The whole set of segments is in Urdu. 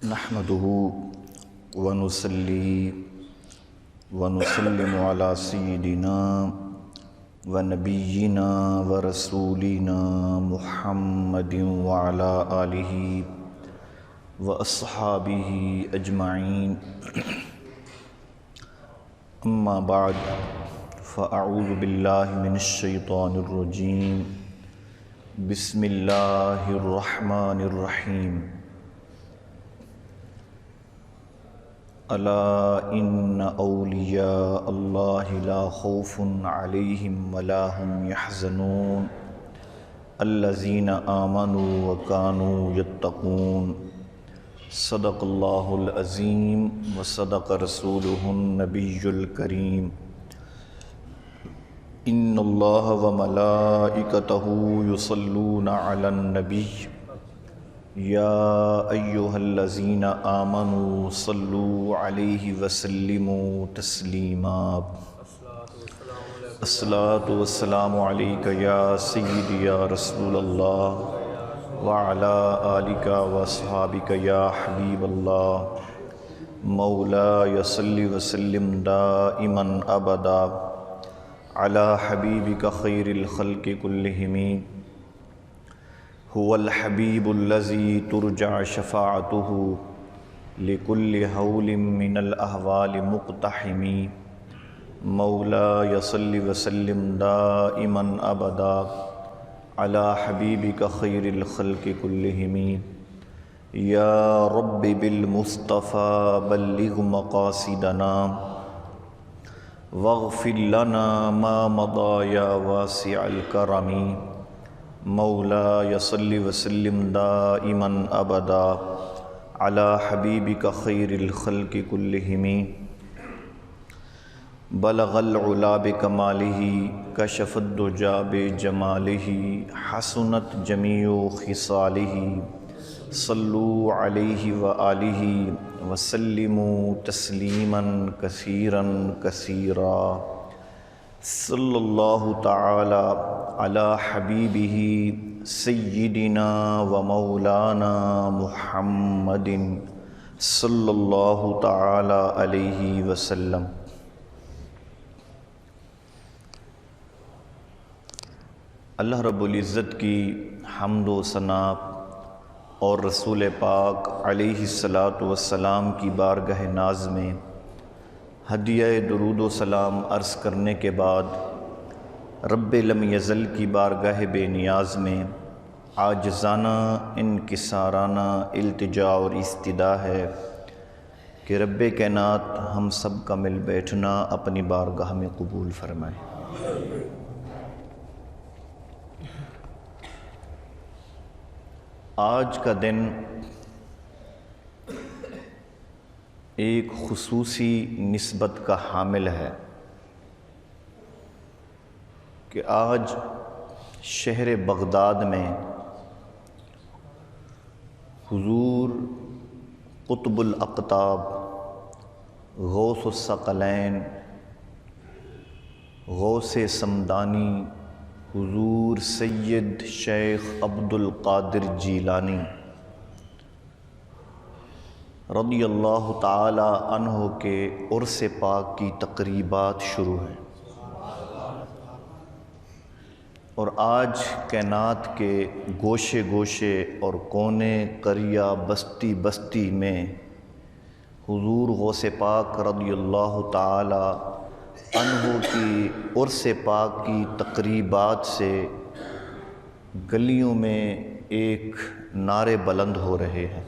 نحمده ونصلي ونسلم على سيدنا ونبينا ورسولنا محمد وعلى آله وأصحابه أجمعين أما بعد فأعوذ بالله من الشيطان الرجيم بسم الله الرحمن الرحيم ألا إن أولياء الله لا خوف عليهم ولا هم يحزنون الذين آمنوا وكانوا يتقون صدق الله العظيم وصدق رسوله النبي الكريم إن الله وملائكته يصلون على النبي يا أيها الذين آمنوا صلوا عليه وسلموا تسليما الصلاة والسلام عليك يا سيدي يا رسول الله وعلى آلك وأصحابك يا حبيب الله مولاي صل وسلم دائما أبدا على حبيبك خير الخلق كلهم هو الحبيب الذي ترجع شفاعته لكل هول من الأهوال مقتحم مولاي صل وسلم دائما أبدا على حبيبك خير الخلق كلهم يا رب بالمصطفى بلغ مقاصدنا واغفر لنا ما مضى يا واسع الكرم مولاي صل وسلم دائما أبدا على حبيبك خير الخلق كلهم بلغ العلا بكماله كشف الدجى بجماله حسنت جميع خصاله صلوا عليه وآله وسلموا تسليما كثيرا كثيرا صلی اللہ تعالی علی حبیبہ سیدنا و مولانا محمد صلی اللہ تعالی علیہ وسلم۔ اللہ رب العزت کی حمد و ثنا اور رسول پاک علیہ الصلاۃ والسلام کی بارگاہ ناز میں ہدیہ درود و سلام عرض کرنے کے بعد رب لم یزل کی بارگاہ بے نیاز میں عاجزانہ انکسارانہ التجا اور استدعا ہے کہ رب کائنات ہم سب کا مل بیٹھنا اپنی بارگاہ میں قبول فرمائے۔ آج کا دن ایک خصوصی نسبت کا حامل ہے کہ آج شہر بغداد میں حضور قطب الاقطاب غوث الثقلین غوث صمدانی حضور سید شیخ عبد القادر جیلانی رضی اللہ تعالی عنہ کے عرس پاک کی تقریبات شروع ہیں، اور آج کائنات کے گوشے گوشے اور کونے قریہ بستی بستی میں حضور غوث پاک رضی اللہ تعالی عنہ کی عرس پاک کی تقریبات سے گلیوں میں ایک نعرے بلند ہو رہے ہیں۔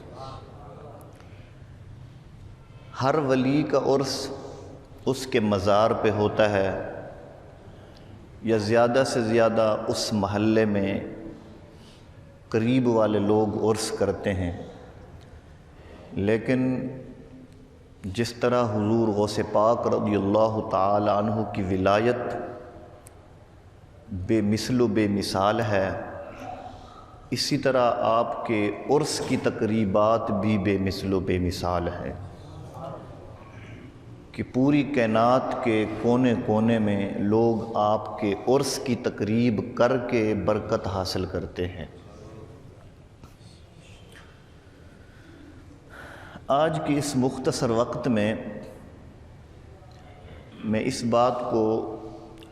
ہر ولی کا عرس اس کے مزار پہ ہوتا ہے یا زیادہ سے زیادہ اس محلے میں قریب والے لوگ عرس کرتے ہیں، لیکن جس طرح حضور غوث پاک رضی اللہ تعالی عنہ کی ولایت بے مثل و بے مثال ہے، اسی طرح آپ کے عرس کی تقریبات بھی بے مثل و بے مثال ہے کہ پوری کائنات کے کونے کونے میں لوگ آپ کے عرس کی تقریب کر کے برکت حاصل کرتے ہیں۔ آج کی اس مختصر وقت میں اس بات کو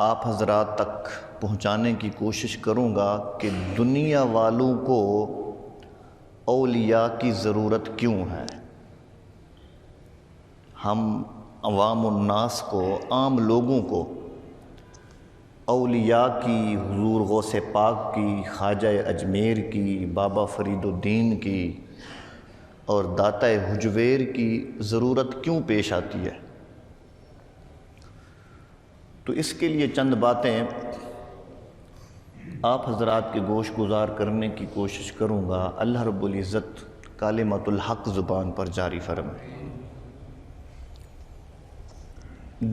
آپ حضرات تک پہنچانے کی کوشش کروں گا کہ دنیا والوں کو اولیاء کی ضرورت کیوں ہے۔ ہم عوام الناس کو، عام لوگوں کو اولیاء کی، حضور غوث پاک کی، خواجہ اجمیر کی، بابا فرید الدین کی اور داتا حجویر کی ضرورت کیوں پیش آتی ہے؟ تو اس کے لیے چند باتیں آپ حضرات کے گوش گزار کرنے کی کوشش کروں گا۔ اللہ رب العزت کلمۃ الحق زبان پر جاری فرمائے۔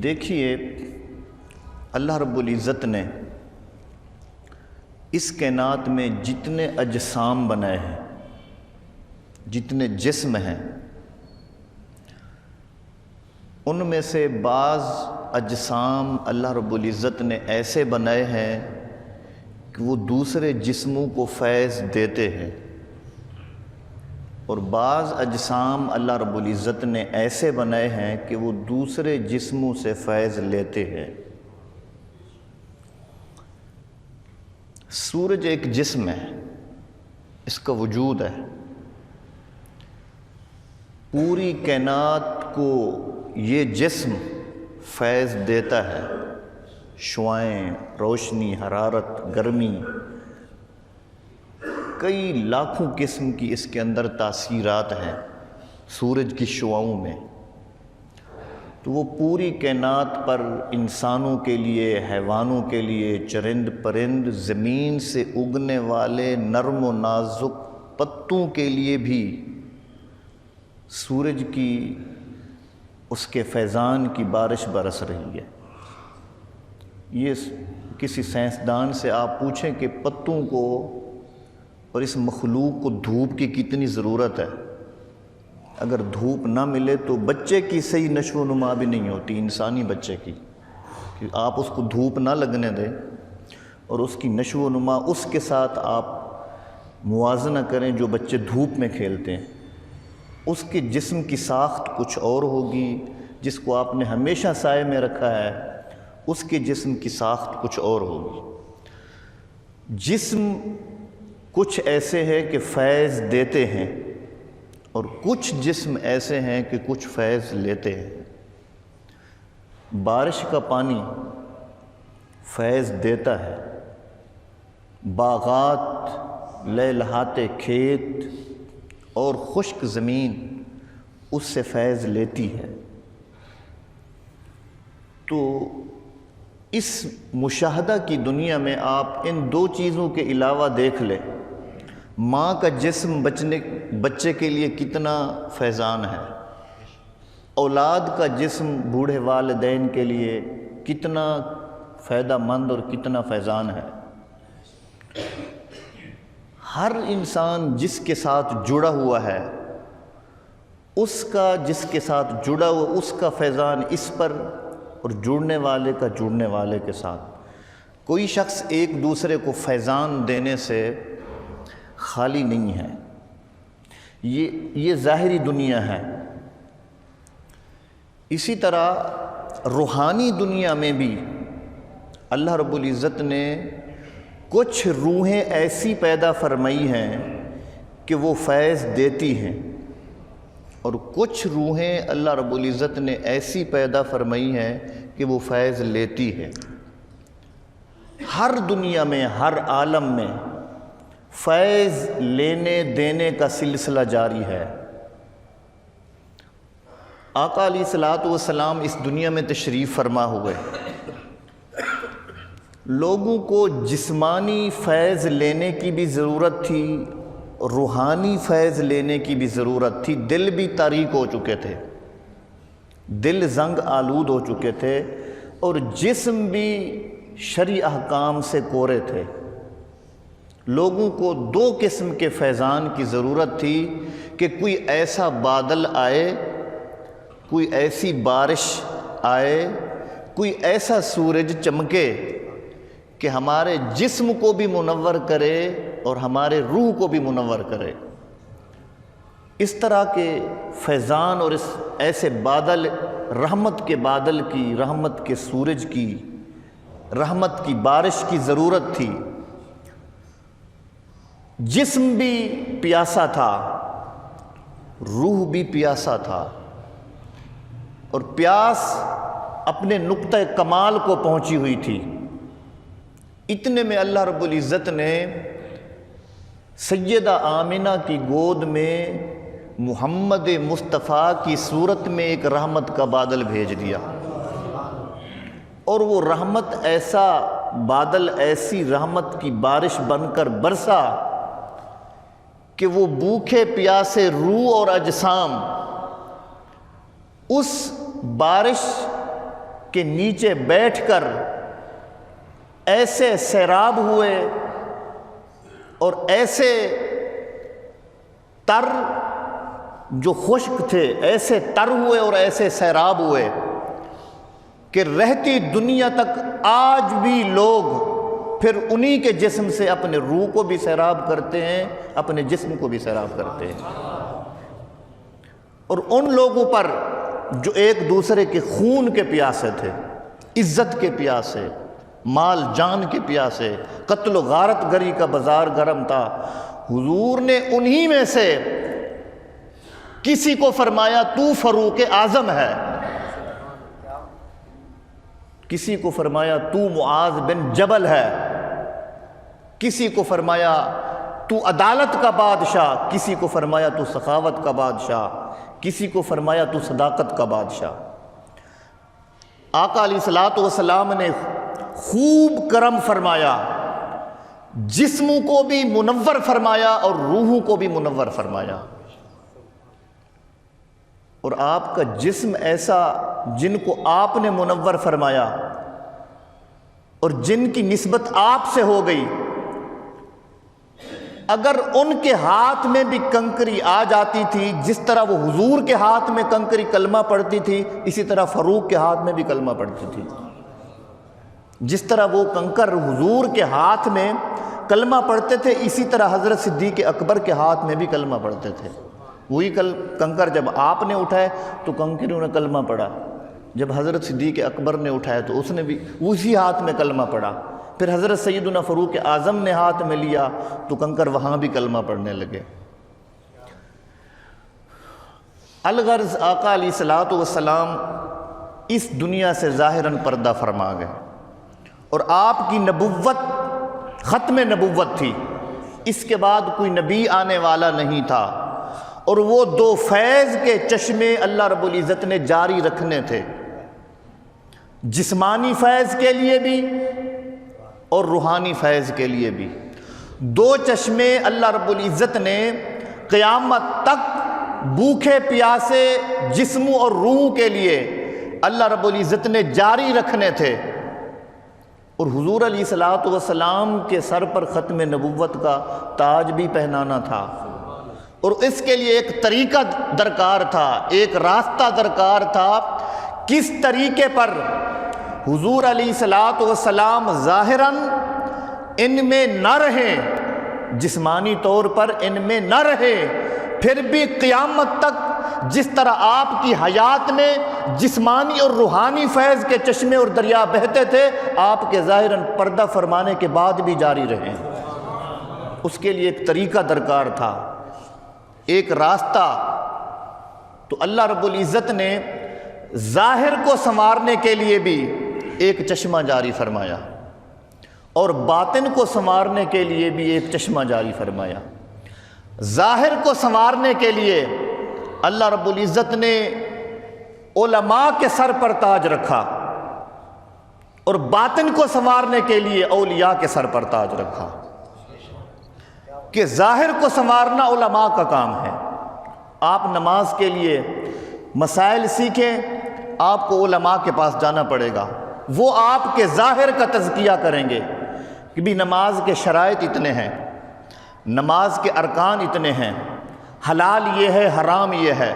دیکھیے، اللہ رب العزت نے اس کائنات میں جتنے اجسام بنائے ہیں، جتنے جسم ہیں، ان میں سے بعض اجسام اللہ رب العزت نے ایسے بنائے ہیں کہ وہ دوسرے جسموں کو فیض دیتے ہیں، اور بعض اجسام اللہ رب العزت نے ایسے بنائے ہیں کہ وہ دوسرے جسموں سے فیض لیتے ہیں۔ سورج ایک جسم ہے، اس کا وجود ہے، پوری کائنات کو یہ جسم فیض دیتا ہے، شعاعیں، روشنی، حرارت، گرمی، کئی لاکھوں قسم کی اس کے اندر تاثیرات ہیں سورج کی شعاؤں میں۔ تو وہ پوری کائنات پر انسانوں کے لیے، حیوانوں کے لیے، چرند پرند، زمین سے اگنے والے نرم و نازک پتوں کے لیے بھی سورج کی، اس کے فیضان کی بارش برس رہی ہے۔ یہ کسی سائنسدان سے آپ پوچھیں کہ پتوں کو اور اس مخلوق کو دھوپ کی کتنی ضرورت ہے، اگر دھوپ نہ ملے تو بچے کی صحیح نشو و نما بھی نہیں ہوتی، انسانی بچے کی، کہ آپ اس کو دھوپ نہ لگنے دیں اور اس کی نشو و نما اس کے ساتھ آپ موازنہ کریں جو بچے دھوپ میں کھیلتے ہیں۔ اس کے جسم کی ساخت کچھ اور ہوگی، جس کو آپ نے ہمیشہ سائے میں رکھا ہے اس کے جسم کی ساخت کچھ اور ہوگی۔ جسم کچھ ایسے ہیں کہ فیض دیتے ہیں، اور کچھ جسم ایسے ہیں کہ کچھ فیض لیتے ہیں۔ بارش کا پانی فیض دیتا ہے، باغات، لہلہاتے کھیت اور خشک زمین اس سے فیض لیتی ہے۔ تو اس مشاہدہ کی دنیا میں آپ ان دو چیزوں کے علاوہ دیکھ لیں، ماں کا جسم بچے کے لیے کتنا فیضان ہے، اولاد کا جسم بوڑھے والدین کے لیے کتنا فائدہ مند اور کتنا فیضان ہے۔ ہر انسان جس کے ساتھ جڑا ہوا ہے، اس کا جس کے ساتھ جڑا ہوا اس کا فیضان اس پر، اور جڑنے والے کا جڑنے والے کے ساتھ۔ کوئی شخص ایک دوسرے کو فیضان دینے سے خالی نہیں ہے۔ یہ ظاہری دنیا ہے۔ اسی طرح روحانی دنیا میں بھی اللہ رب العزت نے کچھ روحیں ایسی پیدا فرمائی ہیں کہ وہ فیض دیتی ہیں، اور کچھ روحیں اللہ رب العزت نے ایسی پیدا فرمائی ہیں کہ وہ فیض لیتی ہے۔ ہر دنیا میں، ہر عالم میں فیض لینے دینے کا سلسلہ جاری ہے۔ آقا علیہ الصلوۃ والسلام اس دنیا میں تشریف فرما ہوئے، لوگوں کو جسمانی فیض لینے کی بھی ضرورت تھی، روحانی فیض لینے کی بھی ضرورت تھی۔ دل بھی تاریک ہو چکے تھے، دل زنگ آلود ہو چکے تھے، اور جسم بھی شرعی احکام سے کورے تھے۔ لوگوں کو دو قسم کے فیضان کی ضرورت تھی کہ کوئی ایسا بادل آئے، کوئی ایسی بارش آئے، کوئی ایسا سورج چمکے کہ ہمارے جسم کو بھی منور کرے اور ہمارے روح کو بھی منور کرے۔ اس طرح کے فیضان اور اس ایسے بادل، رحمت کے بادل کی، رحمت کے سورج کی، رحمت کی بارش کی ضرورت تھی۔ جسم بھی پیاسا تھا، روح بھی پیاسا تھا، اور پیاس اپنے نقطہ کمال کو پہنچی ہوئی تھی۔ اتنے میں اللہ رب العزت نے سیدہ آمنہ کی گود میں محمد مصطفیٰ کی صورت میں ایک رحمت کا بادل بھیج دیا، اور وہ رحمت ایسا بادل، ایسی رحمت کی بارش بن کر برسا کہ وہ بھوکے پیاسے روح اور اجسام اس بارش کے نیچے بیٹھ کر ایسے سیراب ہوئے، اور ایسے تر جو خشک تھے ایسے تر ہوئے اور ایسے سیراب ہوئے کہ رہتی دنیا تک آج بھی لوگ پھر انہی کے جسم سے اپنے روح کو بھی سیراب کرتے ہیں، اپنے جسم کو بھی سیراب کرتے ہیں۔ اور ان لوگوں پر جو ایک دوسرے کے خون کے پیاسے تھے، عزت کے پیاسے، مال جان کے پیاسے، قتل و غارت گری کا بازار گرم تھا، حضور نے انہی میں سے کسی کو فرمایا تو فاروق اعظم ہے، کسی کو فرمایا تو معاذ بن جبل ہے، کسی کو فرمایا تو عدالت کا بادشاہ، کسی کو فرمایا تو سخاوت کا بادشاہ، کسی کو فرمایا تو صداقت کا بادشاہ۔ آقا علیہ الصلوۃ والسلام نے خوب کرم فرمایا، جسموں کو بھی منور فرمایا اور روحوں کو بھی منور فرمایا۔ اور آپ کا جسم ایسا جن کو آپ نے منور فرمایا اور جن کی نسبت آپ سے ہو گئی، اگر ان کے ہاتھ میں بھی کنکری آ جاتی تھی، جس طرح وہ حضور کے ہاتھ میں کنکری کلمہ پڑھتی تھی، اسی طرح فاروق کے ہاتھ میں بھی کلمہ پڑھتی تھی۔ جس طرح وہ کنکر حضور کے ہاتھ میں کلمہ پڑھتے تھے، اسی طرح حضرت صدیق اکبر کے ہاتھ میں بھی کلمہ پڑھتے تھے۔ وہی کنکر جب آپ نے اٹھائے تو کنکریوں نے کلمہ پڑھا، جب حضرت صدیق اکبر نے اٹھایا تو اس نے بھی اسی ہاتھ میں کلمہ پڑھا، پھر حضرت سیدنا فاروق اعظم نے ہاتھ میں لیا تو کنکر وہاں بھی کلمہ پڑھنے لگے۔ الغرض آقا علیہ الصلوۃ والسلام اس دنیا سے ظاہراً پردہ فرما گئے، اور آپ کی نبوت ختم نبوت تھی، اس کے بعد کوئی نبی آنے والا نہیں تھا، اور وہ دو فیض کے چشمے اللہ رب العزت نے جاری رکھنے تھے، جسمانی فیض کے لیے بھی اور روحانی فیض کے لیے بھی۔ دو چشمے اللہ رب العزت نے قیامت تک بھوکے پیاسے جسموں اور روحوں کے لیے اللہ رب العزت نے جاری رکھنے تھے، اور حضور علیہ الصلوۃ والسلام کے سر پر ختم نبوت کا تاج بھی پہنانا تھا، اور اس کے لیے ایک طریقہ درکار تھا، ایک راستہ درکار تھا، کس طریقے پر حضور علیہ الصلوۃ والسلام ظاہراً ان میں نہ رہیں، جسمانی طور پر ان میں نہ رہیں، پھر بھی قیامت تک جس طرح آپ کی حیات میں جسمانی اور روحانی فیض کے چشمے اور دریا بہتے تھے، آپ کے ظاہراً پردہ فرمانے کے بعد بھی جاری رہیں۔ اس کے لیے ایک طریقہ درکار تھا، ایک راستہ۔ تو اللہ رب العزت نے ظاہر کو سنوارنے کے لیے بھی ایک چشمہ جاری فرمایا، اور باطن کو سنوارنے کے لیے بھی ایک چشمہ جاری فرمایا۔ ظاہر کو سنوارنے کے لیے اللہ رب العزت نے علماء کے سر پر تاج رکھا، اور باطن کو سنوارنے کے لیے اولیاء کے سر پر تاج رکھا، کہ ظاہر کو سنوارنا علماء کا کام ہے۔ آپ نماز کے لیے مسائل سیکھیں، آپ کو علماء کے پاس جانا پڑے گا، وہ آپ کے ظاہر کا تزکیہ کریں گے کہ بھی نماز کے شرائط اتنے ہیں، نماز کے ارکان اتنے ہیں، حلال یہ ہے، حرام یہ ہے،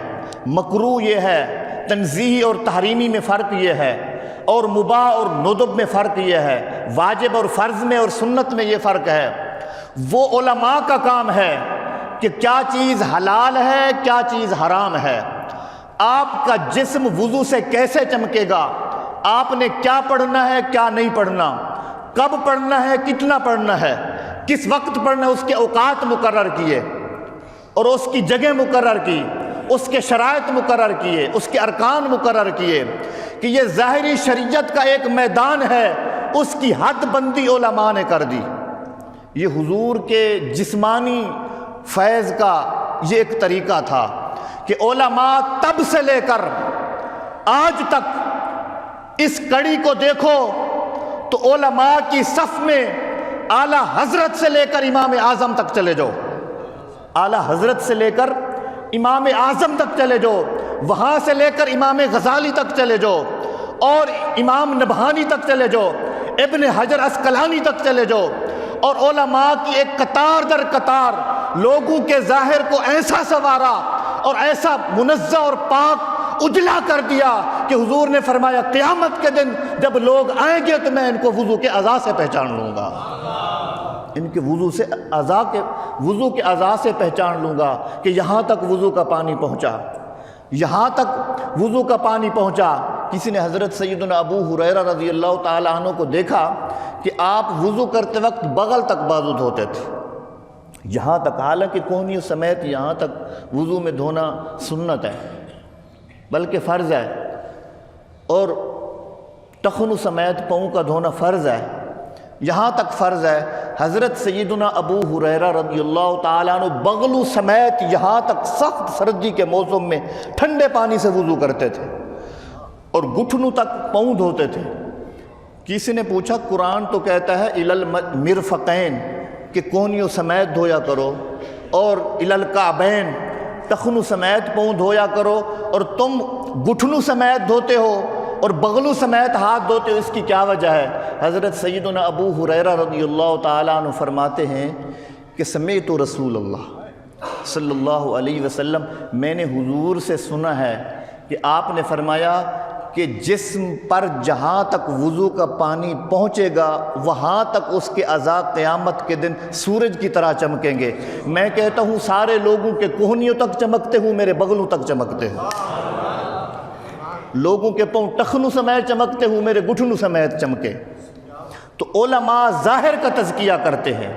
مکروہ یہ ہے، تنزیہی اور تحریمی میں فرق یہ ہے، اور مباح اور ندب میں فرق یہ ہے، واجب اور فرض میں اور سنت میں یہ فرق ہے۔ وہ علماء کا کام ہے کہ کیا چیز حلال ہے، کیا چیز حرام ہے، آپ کا جسم وضو سے کیسے چمکے گا، آپ نے کیا پڑھنا ہے کیا نہیں پڑھنا، کب پڑھنا ہے کتنا پڑھنا ہے، کس وقت پڑھنا ہے، اس کے اوقات مقرر کیے اور اس کی جگہ مقرر کی، اس کے شرائط مقرر کیے، اس کے ارکان مقرر کیے کہ یہ ظاہری شریعت کا ایک میدان ہے، اس کی حد بندی علماء نے کر دی۔ یہ حضور کے جسمانی فیض کا یہ ایک طریقہ تھا کہ علماء تب سے لے کر آج تک اس کڑی کو دیکھو تو علماء کی صف میں اعلیٰ حضرت سے لے کر امام اعظم تک چلے جاؤ، اعلیٰ حضرت سے لے کر امام اعظم تک چلے جاؤ، وہاں سے لے کر امام غزالی تک چلے جاؤ اور امام نبہانی تک چلے جاؤ، ابن حجر عسقلانی تک چلے جاؤ، اور علماء کی ایک قطار در قطار لوگوں کے ظاہر کو ایسا سنوارا اور ایسا منزہ اور پاک اجلا کر دیا کہ حضور نے فرمایا قیامت کے دن جب لوگ آئیں گے تو میں ان کو وضو کے اعضاء سے پہچان لوں گا، ان کے وضو کے اعضاء سے پہچان لوں گا کہ یہاں تک وضو کا پانی پہنچا، یہاں تک وضو کا پانی پہنچا۔ کسی نے حضرت سیدنا ابو ہریرہ رضی اللہ تعالیٰ عنہ کو دیکھا کہ آپ وضو کرتے وقت بغل تک بازو دھوتے تھے، یہاں تک، حالانکہ کوہنیوں سمیت یہاں تک وضو میں دھونا سنت ہے بلکہ فرض ہے، اور ٹخنوں سمیت پاؤں کا دھونا فرض ہے، یہاں تک فرض ہے۔ حضرت سیدنا ابو ہریرہ رضی اللہ تعالیٰ عنہ بغلوں سمیت یہاں تک سخت سردی کے موسم میں ٹھنڈے پانی سے وضو کرتے تھے اور گھٹنوں تک پاؤں دھوتے تھے۔ کسی نے پوچھا قرآن تو کہتا ہے الی المرفقین کہ کوہنیوں سمیت دھویا کرو اور الی الکعبین ٹخنوں سمیت پاؤں دھویا کرو، اور تم گھٹنوں سمیت دھوتے ہو اور بغلوں سمیت ہاتھ دھوتے ہو، اس کی کیا وجہ ہے؟ حضرت سیدنا ابو ہریرہ رضی اللہ تعالیٰ عنہ فرماتے ہیں کہ سمعت رسول اللہ صلی اللہ علیہ وسلم، میں نے حضور سے سنا ہے کہ آپ نے فرمایا کہ جسم پر جہاں تک وضو کا پانی پہنچے گا وہاں تک اس کے اعضاء قیامت کے دن سورج کی طرح چمکیں گے۔ میں کہتا ہوں سارے لوگوں کے کوہنیوں تک چمکتے ہوں، میرے بغلوں تک چمکتے ہوں، لوگوں کے پاؤں ٹخنوں سمیت چمکتے ہوں، میرے گھٹنوں سمیت چمکے۔ تو علماء ظاہر کا تزکیہ کرتے ہیں،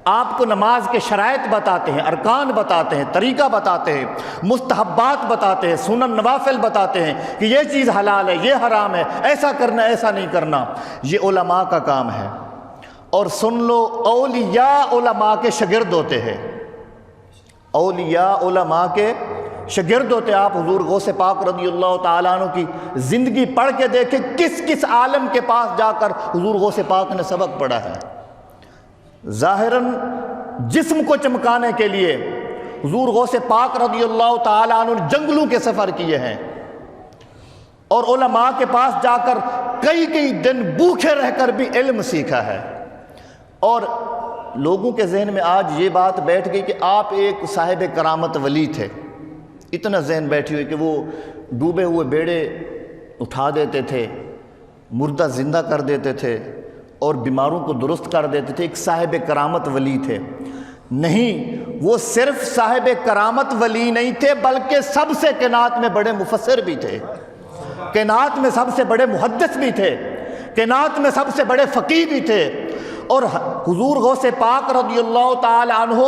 آپ کو نماز کے شرائط بتاتے ہیں، ارکان بتاتے ہیں، طریقہ بتاتے ہیں، مستحبات بتاتے ہیں، سنن نوافل بتاتے ہیں کہ یہ چیز حلال ہے، یہ حرام ہے، ایسا کرنا ایسا نہیں کرنا، یہ علماء کا کام ہے۔ اور سن لو، اولیاء علماء کے شاگرد ہوتے ہیں، اولیاء علماء کے شاگرد ہوتے ہیں۔ آپ حضور غوث پاک رضی اللہ تعالیٰ عنہ کی زندگی پڑھ کے دیکھیں کس کس عالم کے پاس جا کر حضور غوث پاک نے سبق پڑھا ہے۔ ظاہراً جسم کو چمکانے کے لیے حضور غوث پاک رضی اللہ تعالیٰ عنہ نے جنگلوں کے سفر کیے ہیں اور علماء کے پاس جا کر کئی دن بھوکے رہ کر بھی علم سیکھا ہے۔ اور لوگوں کے ذہن میں آج یہ بات بیٹھ گئی کہ آپ ایک صاحب کرامت ولی تھے، اتنا ذہن بیٹھی ہوئی کہ وہ ڈوبے ہوئے بیڑے اٹھا دیتے تھے، مردہ زندہ کر دیتے تھے اور بیماروں کو درست کر دیتے تھے، ایک صاحب کرامت ولی تھے۔ نہیں، وہ صرف صاحب کرامت ولی نہیں تھے بلکہ سب سے کائنات میں بڑے مفسر بھی تھے، کائنات میں سب سے بڑے محدث بھی تھے، کائنات میں سب سے بڑے فقیہ بھی تھے۔ اور حضور غوث پاک رضی اللہ تعالی عنہ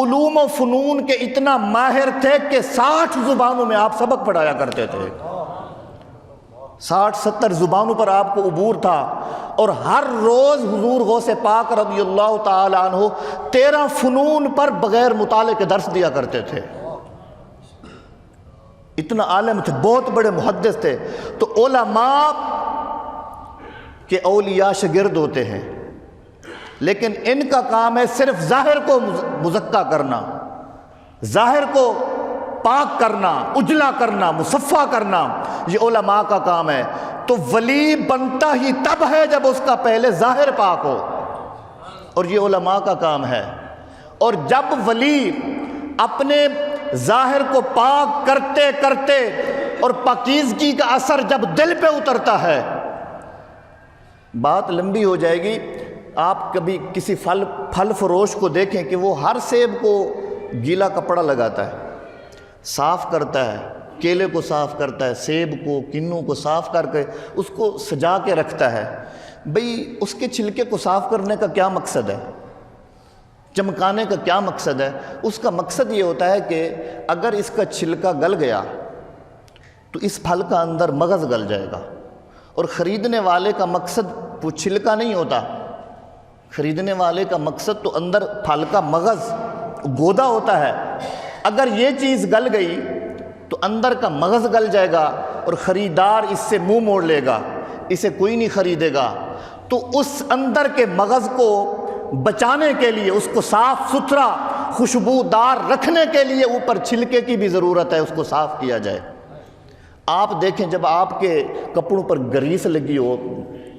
علوم و فنون کے اتنا ماہر تھے کہ 60 زبانوں میں آپ سبق پڑھایا کرتے تھے، 60-70 زبانوں پر آپ کو عبور تھا، اور ہر روز حضور غوث پاک رضی اللہ تعالی عنہ 13 فنون پر بغیر مطالعے کے درس دیا کرتے تھے۔ اتنا عالم تھے، بہت بڑے محدث تھے۔ تو علماء کے اولیاء شاگرد ہوتے ہیں، لیکن ان کا کام ہے صرف ظاہر کو مزکا کرنا، ظاہر کو پاک کرنا، اجلا کرنا، مصفہ کرنا، یہ علماء کا کام ہے۔ تو ولی بنتا ہی تب ہے جب اس کا پہلے ظاہر پاک ہو، اور یہ علماء کا کام ہے۔ اور جب ولی اپنے ظاہر کو پاک کرتے کرتے اور پاکیزگی کا اثر جب دل پہ اترتا ہے، بات لمبی ہو جائے گی۔ آپ کبھی کسی پھل فروش کو دیکھیں کہ وہ ہر سیب کو گیلا کپڑا لگاتا ہے، صاف کرتا ہے، کیلے کو صاف کرتا ہے، سیب کو، کنوں کو صاف کر کے اس کو سجا کے رکھتا ہے، بھئی اس کے چھلکے کو صاف کرنے کا کیا مقصد ہے؟ چمکانے کا کیا مقصد ہے؟ اس کا مقصد یہ ہوتا ہے کہ اگر اس کا چھلکا گل گیا تو اس پھل کا اندر مغز گل جائے گا، اور خریدنے والے کا مقصد وہ چھلکا نہیں ہوتا، خریدنے والے کا مقصد تو اندر پھل کا مغز گودا ہوتا ہے۔ اگر یہ چیز گل گئی تو اندر کا مغز گل جائے گا اور خریدار اس سے منہ موڑ لے گا، اسے کوئی نہیں خریدے گا۔ تو اس اندر کے مغز کو بچانے کے لیے، اس کو صاف ستھرا خوشبودار رکھنے کے لیے اوپر چھلکے کی بھی ضرورت ہے، اس کو صاف کیا جائے۔ آپ دیکھیں جب آپ کے کپڑوں پر گریس لگی ہو،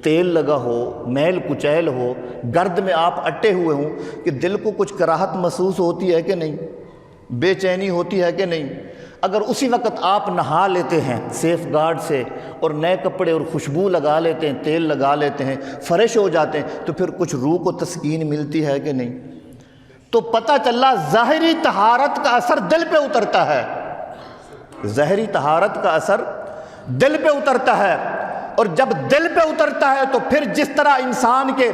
تیل لگا ہو، میل کچیل ہو، گرد میں آپ اٹے ہوئے ہوں، کہ دل کو کچھ کراہت محسوس ہوتی ہے کہ نہیں؟ بے چینی ہوتی ہے کہ نہیں؟ اگر اسی وقت آپ نہا لیتے ہیں سیف گارڈ سے، اور نئے کپڑے اور خوشبو لگا لیتے ہیں، تیل لگا لیتے ہیں، فریش ہو جاتے ہیں، تو پھر کچھ روح کو تسکین ملتی ہے کہ نہیں؟ تو پتہ چلا ظاہری طہارت کا اثر دل پہ اترتا ہے، ظاہری طہارت کا اثر دل پہ اترتا ہے، اور جب دل پہ اترتا ہے تو پھر جس طرح انسان کے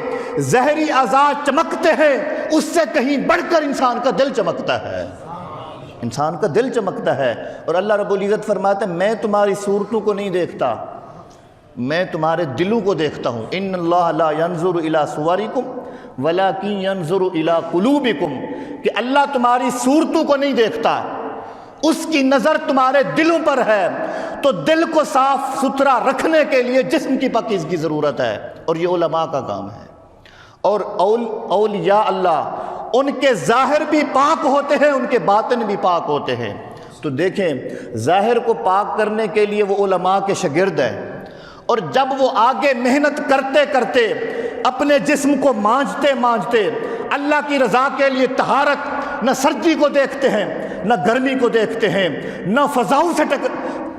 ظاہری اعضاء چمکتے ہیں، اس سے کہیں بڑھ کر انسان کا دل چمکتا ہے، انسان کا دل چمکتا ہے۔ اور اللہ رب العزت فرماتے ہیں میں تمہاری صورتوں کو نہیں دیکھتا، میں تمہارے دلوں کو دیکھتا ہوں۔ ان اللہ لا ينظر الى صورکم ولکن ينظر الى قلوبکم، کہ اللہ تمہاری صورتوں کو نہیں دیکھتا، اس کی نظر تمہارے دلوں پر ہے۔ تو دل کو صاف ستھرا رکھنے کے لیے جسم کی پاکیزگی کی ضرورت ہے، اور یہ علماء کا کام ہے۔ اور اولیاء اللہ ان کے ظاہر بھی پاک ہوتے ہیں، ان کے باطن بھی پاک ہوتے ہیں۔ تو دیکھیں ظاہر کو پاک کرنے کے لیے وہ علماء کے شاگرد ہیں، اور جب وہ آگے محنت کرتے کرتے اپنے جسم کو مانجتے اللہ کی رضا کے لیے طہارت، نہ سردی کو دیکھتے ہیں، نہ گرمی کو دیکھتے ہیں، نہ فضاؤں سے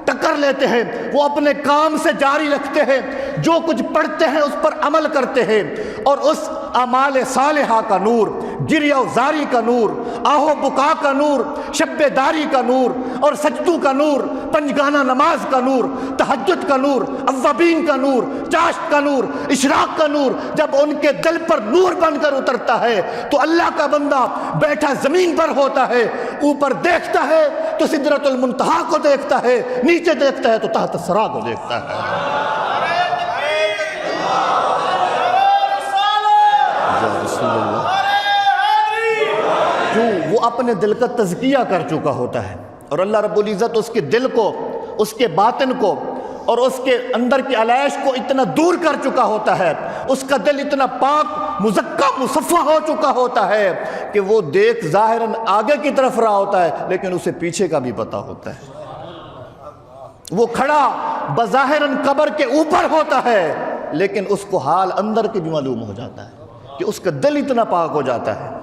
ٹکر لیتے ہیں، وہ اپنے کام سے جاری رکھتے ہیں، جو کچھ پڑھتے ہیں اس پر عمل کرتے ہیں، اور اس اعمال صالحہ کا نور، گریہ و زاری کا نور، آہ و بکا کا نور، شب داری کا نور، اور سجدوں کا نور، پنجگانہ نماز کا نور، تہجد کا نور، اوابین کا نور، چاشت کا نور، اشراق کا نور، جب ان کے دل پر نور بن کر اترتا ہے تو اللہ کا بندہ بیٹھا زمین پر ہوتا ہے، اوپر دیکھتا ہے تو سدرۃ المنتہا کو دیکھتا ہے، نیچے دیکھتا ہے تو تحت الثری کو دیکھتا ہے۔ کیوں؟ وہ اپنے دل کا تزکیہ کر چکا ہوتا ہے، اور اللہ رب العزت اس کے دل کو، اس کے باطن کو، اور اس کے اندر کی علائش کو اتنا دور کر چکا ہوتا ہے، اس کا دل اتنا پاک مزکہ مصفہ ہو چکا ہوتا ہے کہ وہ دیکھ ظاہراً آگے کی طرف رہا ہوتا ہے، لیکن اسے پیچھے کا بھی پتہ ہوتا ہے۔ وہ کھڑا بظاہراً قبر کے اوپر ہوتا ہے، لیکن اس کو حال اندر کی بھی معلوم ہو جاتا ہے کہ اس کا دل اتنا پاک ہو جاتا ہے۔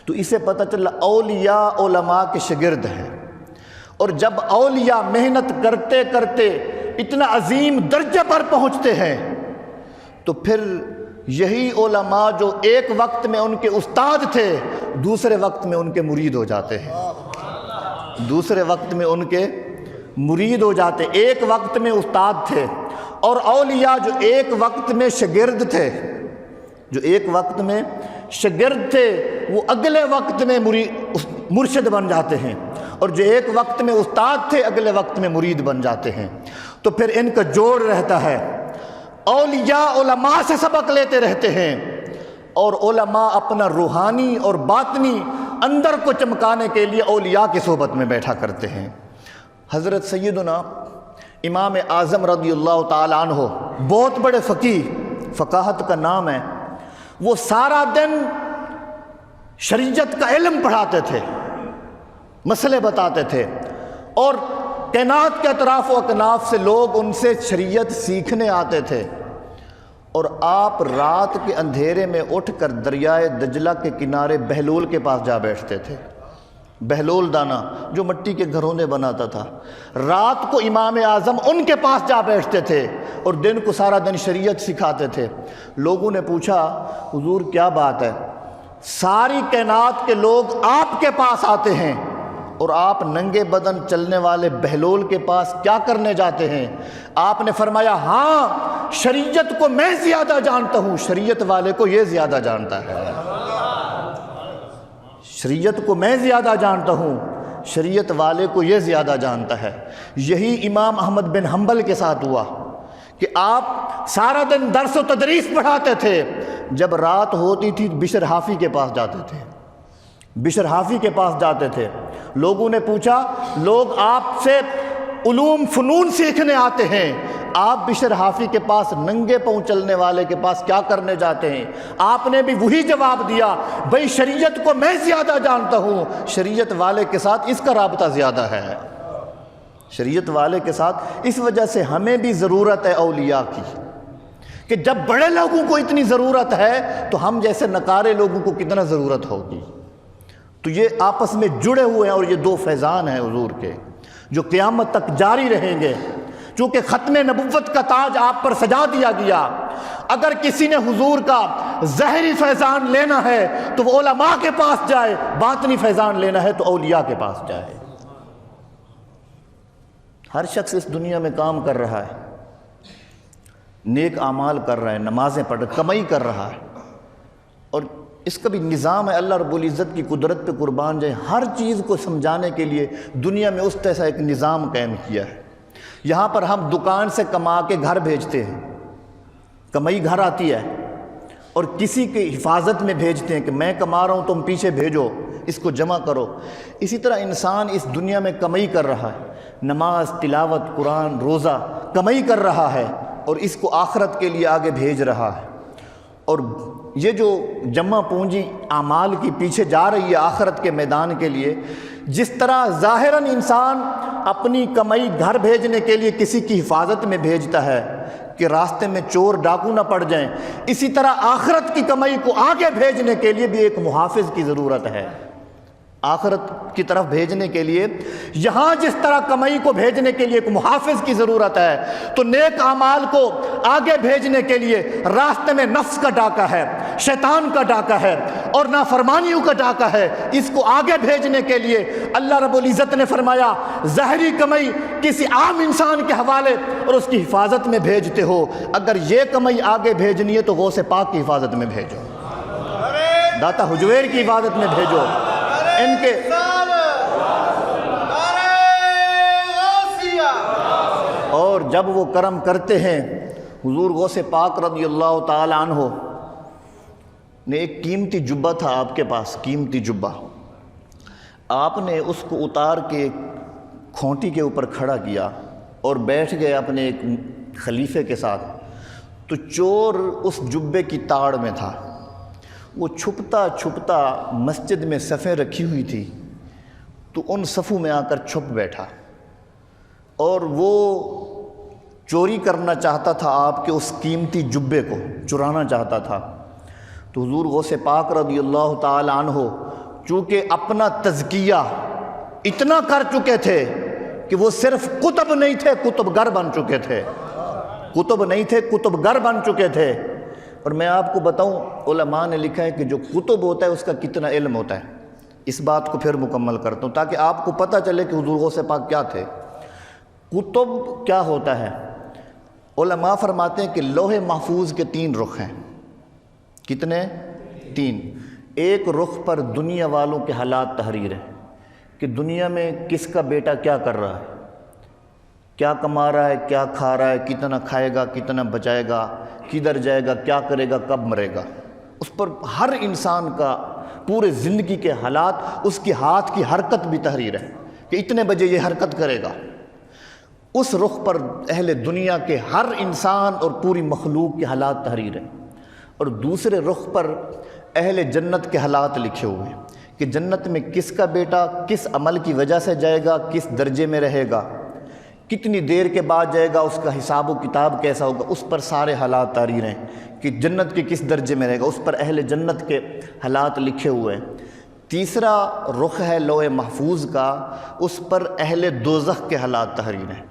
تو اسے پتہ چلا اولیاء علماء کے شاگرد ہیں، اور جب اولیاء محنت کرتے کرتے اتنا عظیم درجے پر پہنچتے ہیں تو پھر یہی علماء جو ایک وقت میں ان کے استاد تھے دوسرے وقت میں ان کے مرید ہو جاتے ہیں، دوسرے وقت میں ان کے مرید ہو جاتے۔ ایک وقت میں استاد تھے، اور اولیاء جو ایک وقت میں شاگرد تھے، جو ایک وقت میں شاگرد تھے وہ اگلے وقت میں مرشد بن جاتے ہیں، اور جو ایک وقت میں استاد تھے اگلے وقت میں مرید بن جاتے ہیں۔ تو پھر ان کا جوڑ رہتا ہے، اولیاء علماء سے سبق لیتے رہتے ہیں، اور علماء اپنا روحانی اور باطنی اندر کو چمکانے کے لیے اولیاء کی صحبت میں بیٹھا کرتے ہیں۔ حضرت سیدنا امام اعظم رضی اللہ تعالیٰ عنہ بہت بڑے فقیہ، فقاہت کا نام ہے، وہ سارا دن شریعت کا علم پڑھاتے تھے، مسئلے بتاتے تھے، اور کائنات کے اطراف و اکناف سے لوگ ان سے شریعت سیکھنے آتے تھے، اور آپ رات کے اندھیرے میں اٹھ کر دریائے دجلہ کے کنارے بہلول کے پاس جا بیٹھتے تھے۔ بہلول دانہ جو مٹی کے گھرونے بناتا تھا، رات کو امام اعظم ان کے پاس جا بیٹھتے تھے اور دن کو سارا دن شریعت سکھاتے تھے۔ لوگوں نے پوچھا حضور کیا بات ہے؟ ساری کائنات کے لوگ آپ کے پاس آتے ہیں اور آپ ننگے بدن چلنے والے بہلول کے پاس کیا کرنے جاتے ہیں؟ آپ نے فرمایا ہاں شریعت کو میں زیادہ جانتا ہوں، شریعت والے کو یہ زیادہ جانتا ہے۔ شریعت کو میں زیادہ جانتا ہوں، شریعت والے کو یہ زیادہ جانتا ہے۔ یہی امام احمد بن حنبل کے ساتھ ہوا کہ آپ سارا دن درس و تدریس پڑھاتے تھے، جب رات ہوتی تھی بشر حافی کے پاس جاتے تھے، بشر حافی کے پاس جاتے تھے۔ لوگوں نے پوچھا، لوگ آپ سے علوم فنون سیکھنے آتے ہیں، آپ بشر حافی کے پاس ننگے پاؤں چلنے والے کے پاس کیا کرنے جاتے ہیں؟ آپ نے بھی وہی جواب دیا، بھئی شریعت کو میں زیادہ جانتا ہوں، شریعت والے کے ساتھ اس کا رابطہ زیادہ ہے۔ شریعت والے کے ساتھ اس وجہ سے ہمیں بھی ضرورت ہے اولیاء کی، کہ جب بڑے لوگوں کو اتنی ضرورت ہے تو ہم جیسے نکارے لوگوں کو کتنا ضرورت ہوگی۔ تو یہ آپس میں جڑے ہوئے ہیں، اور یہ دو فیضان ہیں حضور کے جو قیامت تک جاری رہیں گے۔ چونکہ ختم نبوت کا تاج آپ پر سجا دیا گیا، اگر کسی نے حضور کا ظاہری فیضان لینا ہے تو وہ علماء کے پاس جائے، باطنی فیضان لینا ہے تو اولیاء کے پاس جائے۔ ہر شخص اس دنیا میں کام کر رہا ہے، نیک اعمال کر رہا ہے، نمازیں پڑھ رہا ہے، کمائی کر رہا ہے، اور اس کا بھی نظام ہے۔ اللہ رب العزت کی قدرت پہ قربان جائیں، ہر چیز کو سمجھانے کے لیے دنیا میں اس طرح ایک نظام قائم کیا ہے۔ یہاں پر ہم دکان سے کما کے گھر بھیجتے ہیں، کمائی گھر آتی ہے، اور کسی کی حفاظت میں بھیجتے ہیں کہ میں کما رہا ہوں تم پیچھے بھیجو، اس کو جمع کرو۔ اسی طرح انسان اس دنیا میں کمائی کر رہا ہے، نماز، تلاوت، قرآن، روزہ کمائی کر رہا ہے، اور اس کو آخرت کے لیے آگے بھیج رہا ہے۔ اور یہ جو جمع پونجی اعمال کی پیچھے جا رہی ہے آخرت کے میدان کے لیے، جس طرح ظاہراً انسان اپنی کمائی گھر بھیجنے کے لیے کسی کی حفاظت میں بھیجتا ہے کہ راستے میں چور ڈاکو نہ پڑ جائیں، اسی طرح آخرت کی کمائی کو آگے بھیجنے کے لیے بھی ایک محافظ کی ضرورت ہے۔ آخرت کی طرف بھیجنے کے لیے یہاں جس طرح کمائی کو بھیجنے کے لیے ایک محافظ کی ضرورت ہے، تو نیک اعمال کو آگے بھیجنے کے لیے راستے میں نفس کا ڈاکہ ہے، شیطان کا ڈاکہ ہے، اور نافرمانیوں کا ڈاکہ ہے۔ اس کو آگے بھیجنے کے لیے اللہ رب العزت نے فرمایا ظاہری کمائی کسی عام انسان کے حوالے اور اس کی حفاظت میں بھیجتے ہو، اگر یہ کمائی آگے بھیجنی ہے تو غوث پاک کی حفاظت میں بھیجو، داتا حجویر کی حفاظت میں بھیجو، ان کے اور جب وہ کرم کرتے ہیں، حضور غوث پاک رضی اللہ تعالی عنہ نے ایک قیمتی جبہ تھا آپ کے پاس، قیمتی جبہ، آپ نے اس کو اتار کے کھونٹی کے اوپر کھڑا کیا اور بیٹھ گئے اپنے ایک خلیفے کے ساتھ، تو چور اس جبے کی تاڑ میں تھا، وہ چھپتا چھپتا مسجد میں صفیں رکھی ہوئی تھی تو ان صفوں میں آ کر چھپ بیٹھا، اور وہ چوری کرنا چاہتا تھا آپ کے اس قیمتی جبے کو چرانا چاہتا تھا۔ تو حضور غوث پاک رضی اللہ تعالی عنہ چونکہ اپنا تزکیہ اتنا کر چکے تھے کہ وہ صرف کتب نہیں تھے، کتب گر بن چکے تھے، کتب نہیں تھے، کتب گر بن چکے تھے۔ اور میں آپ کو بتاؤں، علماء نے لکھا ہے کہ جو کتب ہوتا ہے اس کا کتنا علم ہوتا ہے۔ اس بات کو پھر مکمل کرتا ہوں تاکہ آپ کو پتہ چلے کہ حضور غوث پاک کیا تھے۔ کتب کیا ہوتا ہے؟ علماء فرماتے ہیں کہ لوح محفوظ کے 3 رخ ہیں۔ کتنے؟ 3۔ ایک رخ پر دنیا والوں کے حالات تحریر ہیں کہ دنیا میں کس کا بیٹا کیا کر رہا ہے، کیا کما رہا ہے، کیا کھا رہا ہے، کتنا کھائے گا، کتنا بچائے گا، کدھر جائے گا، کیا کرے گا، کب مرے گا۔ اس پر ہر انسان کا پورے زندگی کے حالات، اس کی ہاتھ کی حرکت بھی تحریر ہے کہ اتنے بجے یہ حرکت کرے گا۔ اس رخ پر اہل دنیا کے ہر انسان اور پوری مخلوق کے حالات تحریر ہیں، اور دوسرے رخ پر اہل جنت کے حالات لکھے ہوئے ہیں کہ جنت میں کس کا بیٹا کس عمل کی وجہ سے جائے گا، کس درجے میں رہے گا، کتنی دیر کے بعد جائے گا، اس کا حساب و کتاب کیسا ہوگا، اس پر سارے حالات تحریر ہیں کہ جنت کے کس درجے میں رہے گا، اس پر اہل جنت کے حالات لکھے ہوئے ہیں۔ تیسرا رخ ہے لوح محفوظ کا، اس پر اہل دوزخ کے حالات تحریر ہیں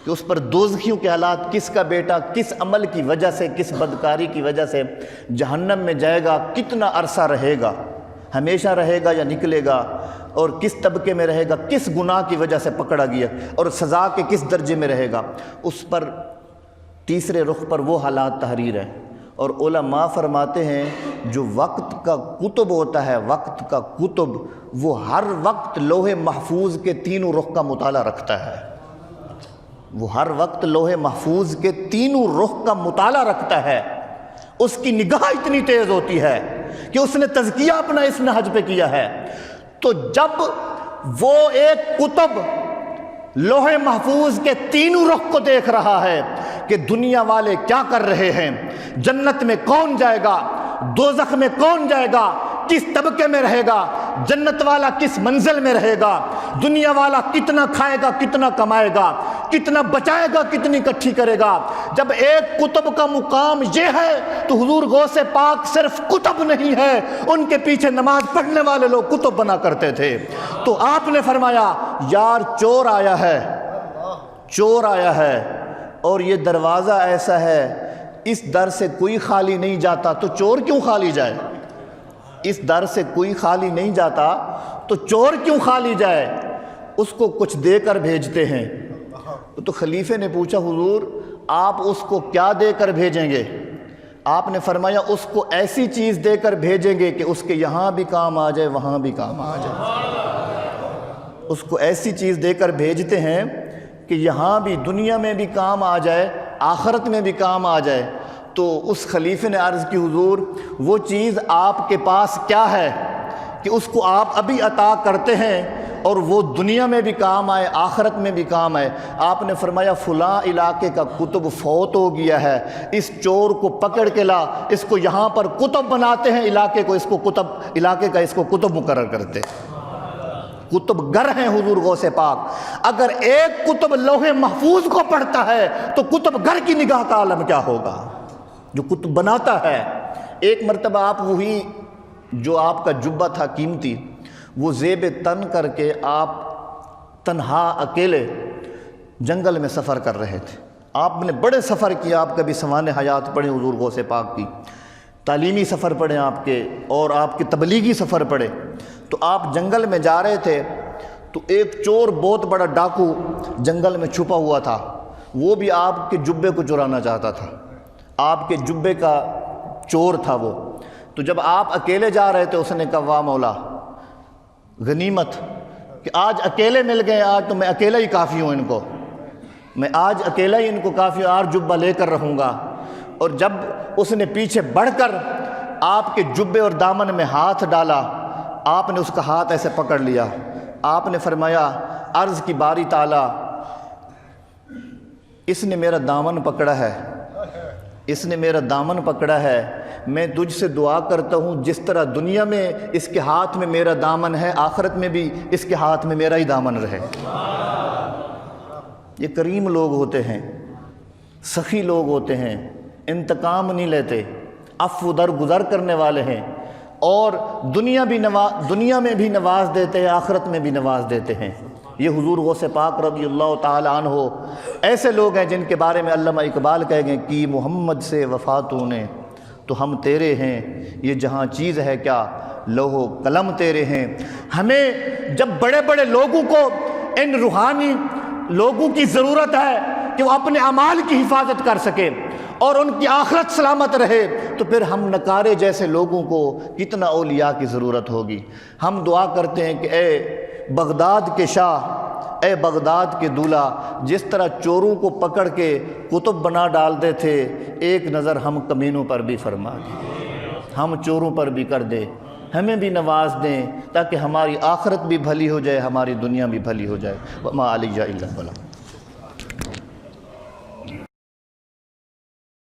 کہ اس پر دوزخیوں کے حالات، کس کا بیٹا کس عمل کی وجہ سے، کس بدکاری کی وجہ سے جہنم میں جائے گا، کتنا عرصہ رہے گا، ہمیشہ رہے گا یا نکلے گا، اور کس طبقے میں رہے گا، کس گناہ کی وجہ سے پکڑا گیا، اور سزا کے کس درجے میں رہے گا، اس پر تیسرے رخ پر وہ حالات تحریر ہیں۔ اور علماء فرماتے ہیں جو وقت کا کتب ہوتا ہے، وقت کا کتب، وہ ہر وقت لوح محفوظ کے تینوں رخ کا مطالعہ رکھتا ہے، وہ ہر وقت لوح محفوظ کے تینوں رخ کا مطالعہ رکھتا ہے۔ اس کی نگاہ اتنی تیز ہوتی ہے کہ اس نے تزکیہ اپنا اس نہج پہ کیا ہے۔ تو جب وہ ایک کتب لوح محفوظ کے تینوں رخ کو دیکھ رہا ہے کہ دنیا والے کیا کر رہے ہیں، جنت میں کون جائے گا، دوزخ میں کون جائے گا، کس طبقے میں رہے گا، جنت والا کس منزل میں رہے گا، دنیا والا کتنا کھائے گا، کتنا کمائے گا، کتنا بچائے گا، کتنی اکٹھی کرے گا۔ جب ایک کتب کا مقام یہ ہے تو حضور غوث پاک صرف کتب نہیں ہے، ان کے پیچھے نماز پڑھنے والے لوگ کتب بنا کرتے تھے۔ تو آپ نے فرمایا یار چور آیا ہے، چور آیا ہے، اور یہ دروازہ ایسا ہے اس در سے کوئی خالی نہیں جاتا، تو چور کیوں خالی جائے؟ اس در سے کوئی خالی نہیں جاتا تو چور کیوں خالی جائے؟ اس کو کچھ دے کر بھیجتے ہیں۔ تو خلیفے نے پوچھا حضور آپ اس کو کیا دے کر بھیجیں گے؟ آپ نے فرمایا اس کو ایسی چیز دے کر بھیجیں گے کہ اس کے یہاں بھی کام آ جائے، وہاں بھی کام آ جائے۔ اس کو ایسی چیز دے کر بھیجتے ہیں کہ یہاں بھی دنیا میں بھی کام آ جائے، آخرت میں بھی کام آ جائے۔ تو اس خلیفے نے عرض کی حضور وہ چیز آپ کے پاس کیا ہے کہ اس کو آپ ابھی عطا کرتے ہیں اور وہ دنیا میں بھی کام آئے، آخرت میں بھی کام آئے؟ آپ نے فرمایا فلاں علاقے کا کتب فوت ہو گیا ہے، اس چور کو پکڑ کے لا، اس کو یہاں پر کتب بناتے ہیں، علاقے کو اس کو کتب، علاقے کا اس کو کتب مقرر کرتے۔ کتب گر ہیں حضور غوث پاک۔ اگر ایک کتب لوح محفوظ کو پڑھتا ہے تو کتب گر کی نگاہ کا عالم کیا ہوگا جو کتب بناتا ہے۔ ایک مرتبہ آپ وہی جو آپ کا جبہ تھا قیمتی، وہ زیب تن کر کے آپ تنہا اکیلے جنگل میں سفر کر رہے تھے۔ آپ نے بڑے سفر کیا، آپ کبھی سوانح حیات پڑھیں حضور غوث پاک کی، تعلیمی سفر پڑھیں آپ کے، اور آپ کے تبلیغی سفر پڑھیں۔ تو آپ جنگل میں جا رہے تھے تو ایک چور بہت بڑا ڈاکو جنگل میں چھپا ہوا تھا، وہ بھی آپ کے جبے کو چرانا چاہتا تھا، آپ کے جبے کا چور تھا وہ۔ تو جب آپ اکیلے جا رہے تھے اس نے کہا واہ مولا غنیمت کہ آج اکیلے مل گئے، آج تو میں اکیلا ہی کافی ہوں، ان کو میں آج اکیلا ہی ان کو کافی ہوں، آج جبہ لے کر رہوں گا۔ اور جب اس نے پیچھے بڑھ کر آپ کے جبے اور دامن میں ہاتھ ڈالا، آپ نے اس کا ہاتھ ایسے پکڑ لیا، آپ نے فرمایا عرض کی باری تعالیٰ اس نے میرا دامن پکڑا ہے، اس نے میرا دامن پکڑا ہے، میں تجھ سے دعا کرتا ہوں جس طرح دنیا میں اس کے ہاتھ میں میرا دامن ہے، آخرت میں بھی اس کے ہاتھ میں میرا ہی دامن رہے۔ یہ کریم لوگ ہوتے ہیں، سخی لوگ ہوتے ہیں، انتقام نہیں لیتے، عفو درگزر کرنے والے ہیں، اور دنیا میں بھی نواز دیتے ہیں، آخرت میں بھی نواز دیتے ہیں۔ یہ حضور غوث پاک رضی اللہ تعالی عنہ ایسے لوگ ہیں جن کے بارے میں علامہ اقبال کہہ گئے کہ محمد سے وفاتوں نے تو ہم تیرے ہیں، یہ جہاں چیز ہے کیا لوح و قلم تیرے ہیں۔ ہمیں جب بڑے بڑے لوگوں کو، ان روحانی لوگوں کی ضرورت ہے کہ وہ اپنے اعمال کی حفاظت کر سکے اور ان کی آخرت سلامت رہے، تو پھر ہم نکارے جیسے لوگوں کو کتنا اولیاء کی ضرورت ہوگی۔ ہم دعا کرتے ہیں کہ اے بغداد کے شاہ، اے بغداد کے دولہ، جس طرح چوروں کو پکڑ کے کتب بنا ڈالتے تھے، ایک نظر ہم کمینوں پر بھی فرما دیں، ہم چوروں پر بھی کر دے، ہمیں بھی نواز دیں تاکہ ہماری آخرت بھی بھلی ہو جائے، ہماری دنیا بھی بھلی ہو جائے۔ وما علیہ الا البلاغ۔